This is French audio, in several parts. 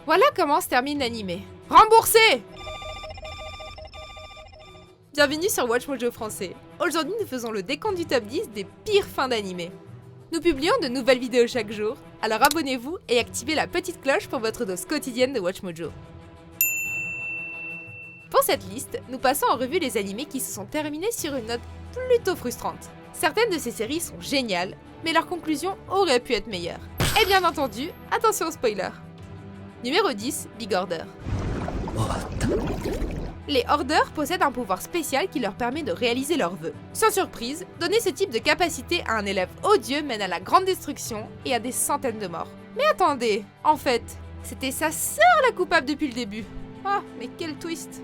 Voilà comment se termine l'animé. Remboursé! Bienvenue sur Watch Mojo français. Aujourd'hui, nous faisons le décompte du top 10 des pires fins d'animé. Nous publions de nouvelles vidéos chaque jour, alors abonnez-vous et activez la petite cloche pour votre dose quotidienne de Watch Mojo. Pour cette liste, nous passons en revue les animés qui se sont terminés sur une note plutôt frustrante. Certaines de ces séries sont géniales, mais leurs conclusions auraient pu être meilleures. Et bien entendu, attention aux spoilers. Numéro 10, Big Order. Les Orders possèdent un pouvoir spécial qui leur permet de réaliser leurs vœux. Sans surprise, donner ce type de capacité à un élève odieux mène à la grande destruction et à des centaines de morts. Mais attendez, en fait, c'était sa sœur la coupable depuis le début. Ah, mais quel twist.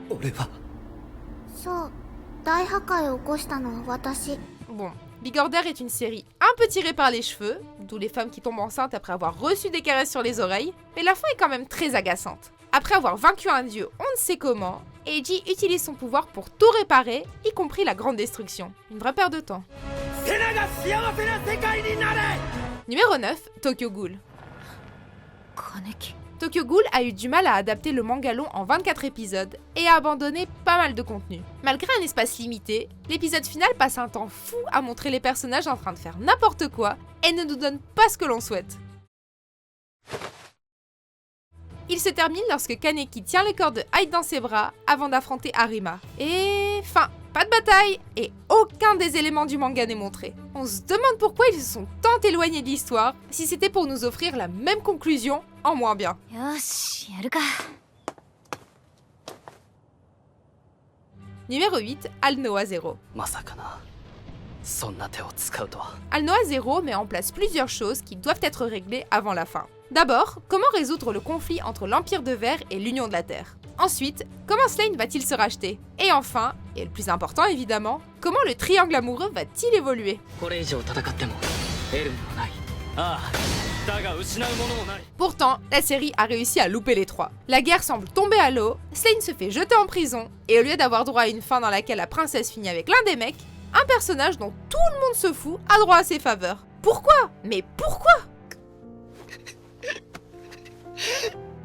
Bon, Big Order est une série un peu tirée par les cheveux, d'où les femmes qui tombent enceintes après avoir reçu des caresses sur les oreilles, mais la fin est quand même très agaçante. Après avoir vaincu un dieu on ne sait comment, Eiji utilise son pouvoir pour tout réparer, y compris la grande destruction. Une vraie perte de temps. Numéro 9, Tokyo Ghoul. Tokyo Ghoul a eu du mal à adapter le manga long en 24 épisodes et a abandonné pas mal de contenu. Malgré un espace limité, l'épisode final passe un temps fou à montrer les personnages en train de faire n'importe quoi et ne nous donne pas ce que l'on souhaite. Il se termine lorsque Kaneki tient le corps de Hyde dans ses bras avant d'affronter Arima. Et fin, pas de bataille et aucun des éléments du manga n'est montré. On se demande pourquoi ils se sont tant éloignés de l'histoire si c'était pour nous offrir la même conclusion en moins bien. Numéro 8, Alnoa Zero. Alnoa Zero met en place plusieurs choses qui doivent être réglées avant la fin. D'abord, comment résoudre le conflit entre l'Empire de Verre et l'Union de la Terre? Ensuite, comment Slane va-t-il se racheter? Et enfin, et le plus important évidemment, comment le triangle amoureux va-t-il évoluer? Pourtant, la série a réussi à louper les trois. La guerre semble tomber à l'eau, Slane se fait jeter en prison, et au lieu d'avoir droit à une fin dans laquelle la princesse finit avec l'un des mecs, un personnage dont tout le monde se fout a droit à ses faveurs. Pourquoi? Mais pourquoi?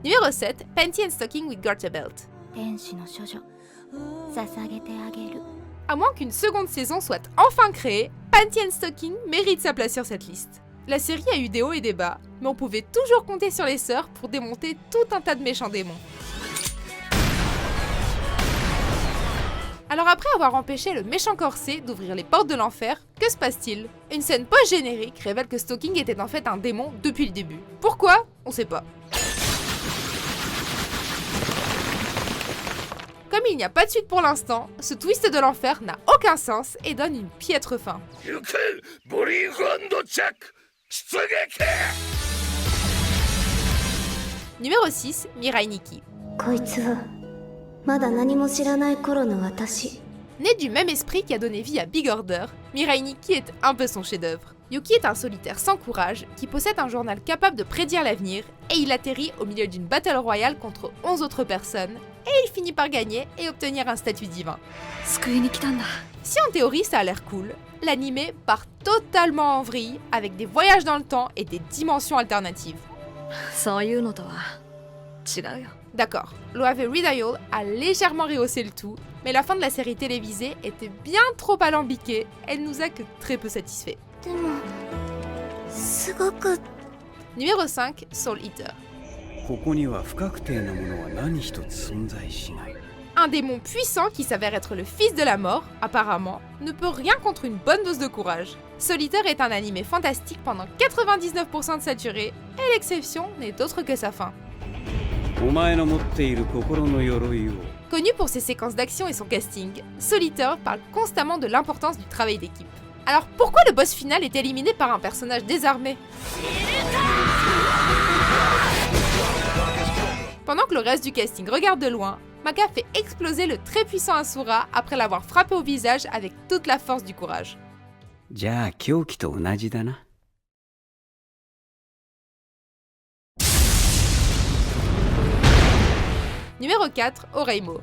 Numéro 7, Panty and Stocking with Garter Belt. À moins qu'une seconde saison soit enfin créée, Panty and Stocking mérite sa place sur cette liste. La série a eu des hauts et des bas, mais on pouvait toujours compter sur les sœurs pour démonter tout un tas de méchants démons. Alors après avoir empêché le méchant corset d'ouvrir les portes de l'enfer, que se passe-t-il? Une scène post-générique révèle que Stocking était en fait un démon depuis le début. Pourquoi? On sait pas. Comme il n'y a pas de suite pour l'instant, ce twist de l'enfer n'a aucun sens et donne une piètre fin. Numéro 6, Mirai Nikki. Né du même esprit qui a donné vie à Big Order, Mirai Nikki est un peu son chef-d'œuvre. Yuki est un solitaire sans courage qui possède un journal capable de prédire l'avenir et il atterrit au milieu d'une battle royale contre 11 autres personnes et il finit par gagner et obtenir un statut divin. Si en théorie ça a l'air cool, l'anime part totalement en vrille avec des voyages dans le temps et des dimensions alternatives. D'accord, Loave Redial a légèrement rehaussé le tout, mais la fin de la série télévisée était bien trop alambiquée, elle nous a que très peu satisfaits. Numéro 5, Soul Eater. Un démon puissant qui s'avère être le fils de la mort, apparemment, ne peut rien contre une bonne dose de courage. Soul Eater est un animé fantastique pendant 99% de sa durée, et l'exception n'est autre que sa fin. Connu pour ses séquences d'action et son casting, Soul Eater parle constamment de l'importance du travail d'équipe. Alors pourquoi le boss final est éliminé par un personnage désarmé? Pendant que le reste du casting regarde de loin, Maka fait exploser le très puissant Asura après l'avoir frappé au visage avec toute la force du courage. Numéro 4, Oreimo.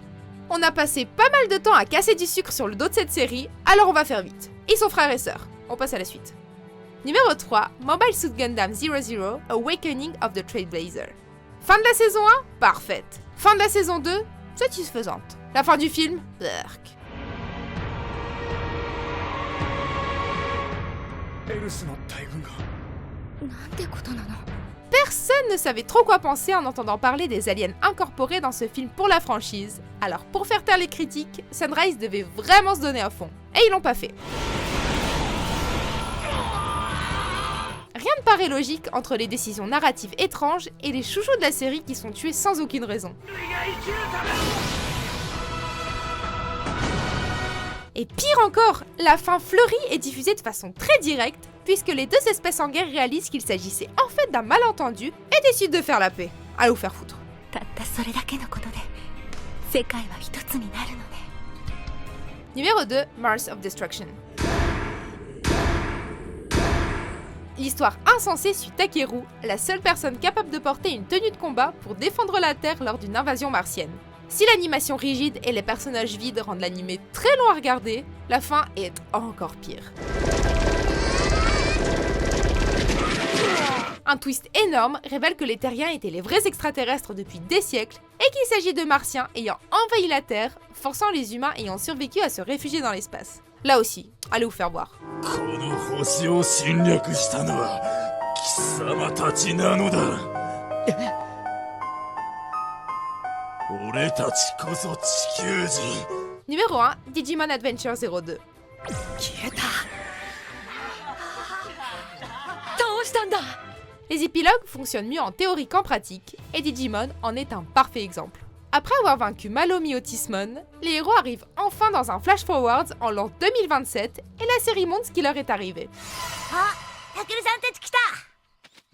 On a passé pas mal de temps à casser du sucre sur le dos de cette série, alors on va faire vite. Ils sont frères et sœurs. On passe à la suite. Numéro 3, Mobile Suit Gundam 00 Awakening of the Trailblazer. Fin de la saison 1, parfaite. Fin de la saison 2, satisfaisante. La fin du film, berk. Personne ne savait trop quoi penser en entendant parler des aliens incorporés dans ce film pour la franchise, alors pour faire taire les critiques, Sunrise devait vraiment se donner à fond. Et ils l'ont pas fait. Rien ne paraît logique entre les décisions narratives étranges et les chouchous de la série qui sont tués sans aucune raison. Et pire encore, la fin fleurie est diffusée de façon très directe, puisque les deux espèces en guerre réalisent qu'il s'agissait en fait d'un malentendu et décident de faire la paix. Allez vous faire foutre. Numéro 2, Mars of Destruction. L'histoire insensée suit Takeru, la seule personne capable de porter une tenue de combat pour défendre la Terre lors d'une invasion martienne. Si l'animation rigide et les personnages vides rendent l'animé très long à regarder, la fin est encore pire. Un twist énorme révèle que les Terriens étaient les vrais extraterrestres depuis des siècles et qu'il s'agit de Martiens ayant envahi la Terre, forçant les humains ayant survécu à se réfugier dans l'espace. Là aussi, allez vous faire voir. Numéro 1, Digimon Adventure 02. Les épilogues fonctionnent mieux en théorie qu'en pratique, et Digimon en est un parfait exemple. Après avoir vaincu Malomi Otismon, les héros arrivent enfin dans un flash-forward en l'an 2027, et la série montre ce qui leur est arrivé.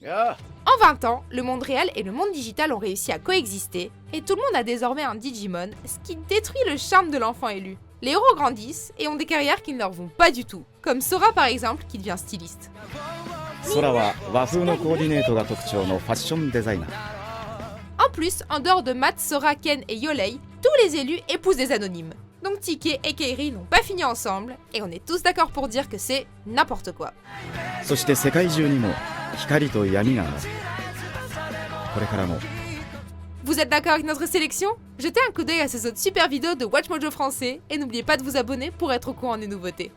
En 20 ans, le monde réel et le monde digital ont réussi à coexister, et tout le monde a désormais un Digimon, ce qui détruit le charme de l'enfant élu. Les héros grandissent et ont des carrières qui ne leur vont pas du tout, comme Sora par exemple qui devient styliste. En plus, en dehors de Matt, Sora, Ken et Yolei, tous les élus épousent des anonymes. Donc Tike et Kairi n'ont pas fini ensemble, et on est tous d'accord pour dire que c'est n'importe quoi. Vous êtes d'accord avec notre sélection? Jetez un coup d'œil à ces autres super vidéos de WatchMojo français, et n'oubliez pas de vous abonner pour être au courant des nouveautés.